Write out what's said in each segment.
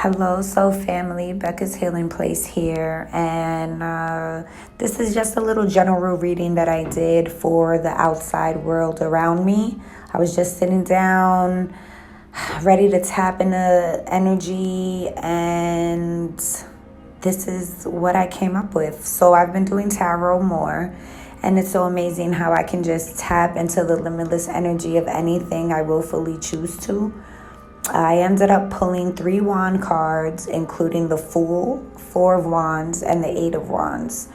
Hello, Soul Family. Becca's Healing Place here. And this is just a little general reading that I did for the outside world around me. I was just sitting down, ready to tap into energy, and this is what I came up with. So I've been doing tarot more, and it's so amazing how I can just tap into the limitless energy of anything I willfully choose to. I ended up pulling 3 wand cards, including the Fool, 4 of Wands, and the 8 of Wands.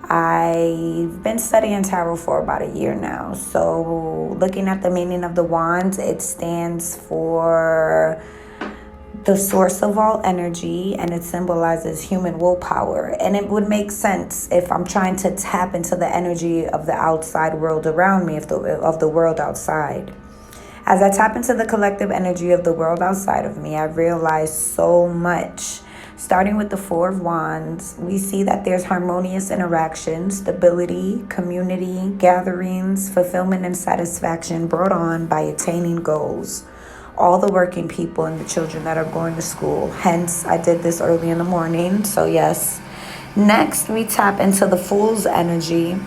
I've been studying tarot for about a year now. So looking at the meaning of the wands, it stands for the source of all energy, and it symbolizes human willpower. And it would make sense if I'm trying to tap into the energy of the outside world around me, of the world outside. As I tap into the collective energy of the world outside of me, I realize so much. Starting with the 4 of Wands, we see that there's harmonious interaction, stability, community, gatherings, fulfillment, and satisfaction brought on by attaining goals. All the working people and the children that are going to school. Hence, I did this early in the morning, so yes. Next, we tap into the Fool's energy.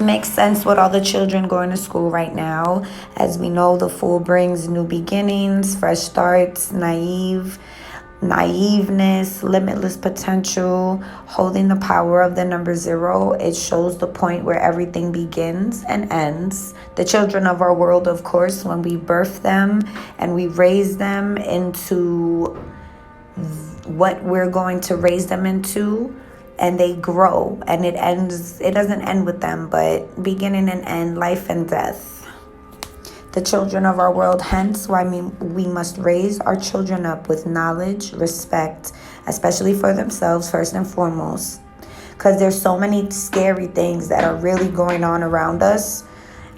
Makes sense with all the children going to school right now. As we know, the Fool brings new beginnings, fresh starts, naiveness, limitless potential, holding the power of the number 0. It shows the point where everything begins and ends. The children of our world, of course, when we birth them and we raise them into what we're going to raise them into, and they grow, and it doesn't end with them, but beginning and end, life and death. The children of our world, hence why we must raise our children up with knowledge, respect, especially for themselves first and foremost, because there's so many scary things that are really going on around us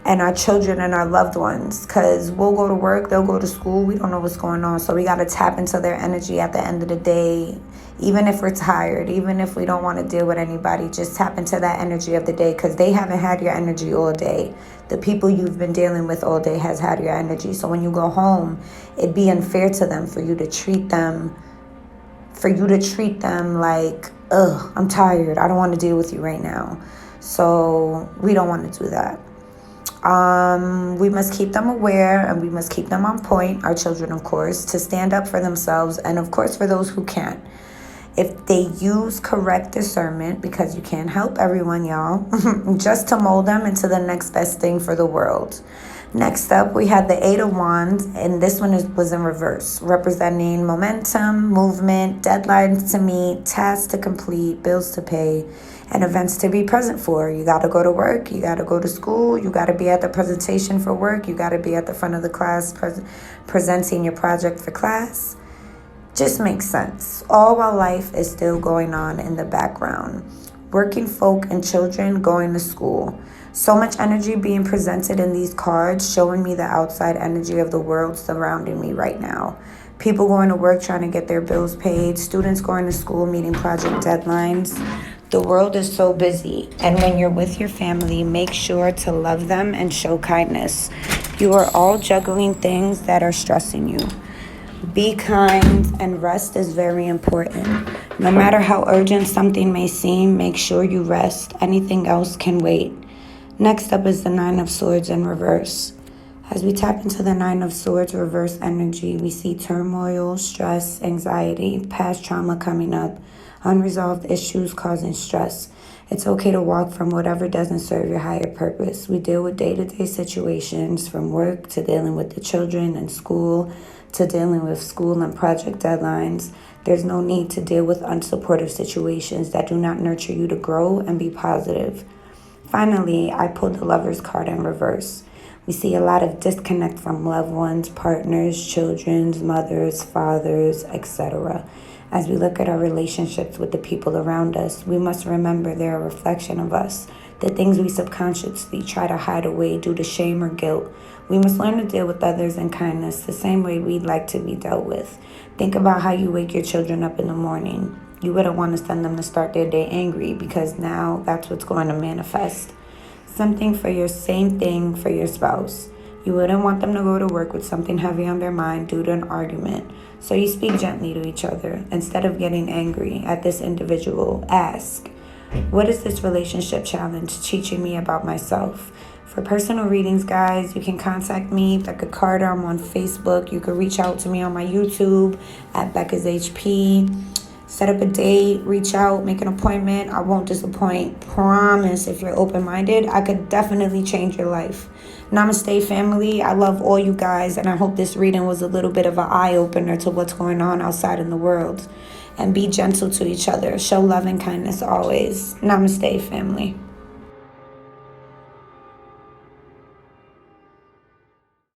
and our children and our loved ones, because we'll go to work, they'll go to school, we don't know what's going on. So we got to tap into their energy at the end of the day. Even if we're tired, even if we don't want to deal with anybody, just tap into that energy of the day, because they haven't had your energy all day. The people you've been dealing with all day has had your energy. So when you go home, it'd be unfair to them for you to treat them like, ugh, I'm tired, I don't want to deal with you right now. So we don't want to do that. We must keep them aware, and we must keep them on point, our children, of course, to stand up for themselves, and of course for those who can't. If they use correct discernment, because you can't help everyone, y'all, just to mold them into the next best thing for the world. Next up, we had the 8 of Wands, and this one was in reverse, representing momentum, movement, deadlines to meet, tasks to complete, bills to pay, and events to be present for. You got to go to work, you got to go to school, you got to be at the presentation for work, you got to be at the front of the class presenting your project for class. Just makes sense. All while life is still going on in the background. Working folk and children going to school. So much energy being presented in these cards, showing me the outside energy of the world surrounding me right now. People going to work trying to get their bills paid. Students going to school meeting project deadlines. The world is so busy. And when you're with your family, make sure to love them and show kindness. You are all juggling things that are stressing you. Be kind, and rest is very important. No matter how urgent something may seem, make sure you rest. Anything else can wait. Next up is the 9 of Swords in reverse. As we tap into the 9 of Swords reverse energy, we see turmoil, stress, anxiety, past trauma coming up, unresolved issues causing stress. It's okay to walk from whatever doesn't serve your higher purpose. We deal with day-to-day situations, from work to dealing with the children and school, to dealing with school and project deadlines. There's no need to deal with unsupportive situations that do not nurture you to grow and be positive. Finally, I pulled the Lover's card in reverse. We see a lot of disconnect from loved ones, partners, children, mothers, fathers, etc. As we look at our relationships with the people around us, we must remember they're a reflection of us. The things we subconsciously try to hide away due to shame or guilt. We must learn to deal with others in kindness, the same way we'd like to be dealt with. Think about how you wake your children up in the morning. You wouldn't want to send them to start their day angry, because now that's what's going to manifest. Same thing for your spouse. You wouldn't want them to go to work with something heavy on their mind due to an argument. So you speak gently to each other. Instead of getting angry at this individual, ask, what is this relationship challenge teaching me about myself? For personal readings, guys, you can contact me, Becca Carter. I'm on Facebook. You can reach out to me on my YouTube at Becca's HP. Set up a date, reach out, make an appointment. I won't disappoint. Promise. If you're open-minded, I could definitely change your life. Namaste, family. I love all you guys, and I hope this reading was a little bit of an eye-opener to what's going on outside in the world. And be gentle to each other. Show love and kindness always. Namaste, family.